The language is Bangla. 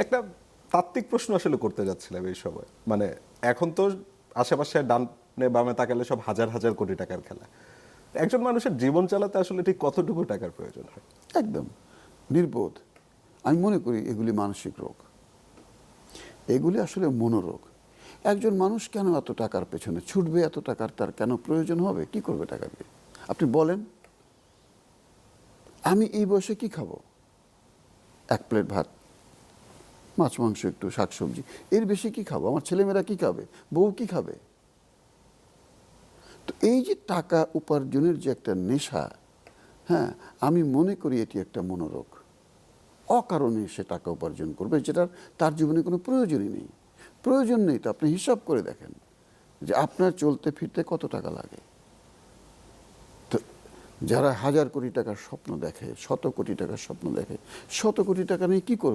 একটা তাত্ত্বিক প্রশ্ন আসলে করতে যাচ্ছিলাম এই সময়, মানে এখন তো আশেপাশে ডানে বামে তাকালে সব হাজার হাজার কোটি টাকার খেলা। একজন মানুষের জীবন চালাতে আসলে ঠিক কতটুকু টাকার প্রয়োজন হয়? একদম নির্বোধ। আমি মনে করি এগুলি মানসিক রোগ, এগুলি আসলে মনোরোগ। একজন মানুষ কেন এত টাকার পেছনে ছুটবে, এত টাকার তার কেন প্রয়োজন হবে, কি করবে টাকা দিয়ে? আপনি বলেন, আমি এই বয়সে কি খাবো? এক প্লেট ভাত, মাছ মাংস, একটু শাকসবজি, এর বেশি কি খাবো? আমার ছেলেমেয়েরা কি খাবে? বউ কি খাবে? তো এই যে টাকা উপার্জনের যে একটা নেশা, হ্যাঁ, আমি মনে করি এটি একটা মনোরোগ। অকারণে সে টাকা উপার্জন করবে, যেটার তার জীবনে কোনো প্রয়োজনই নেই। প্রয়োজন নেই তো আপনি হিসাব করে দেখেন যে আপনার চলতে ফিরতে কত টাকা লাগে। তো যারা হাজার কোটি টাকার স্বপ্ন দেখে, শত কোটি টাকার স্বপ্ন দেখে, শত কোটি টাকা নিয়ে কি করবে?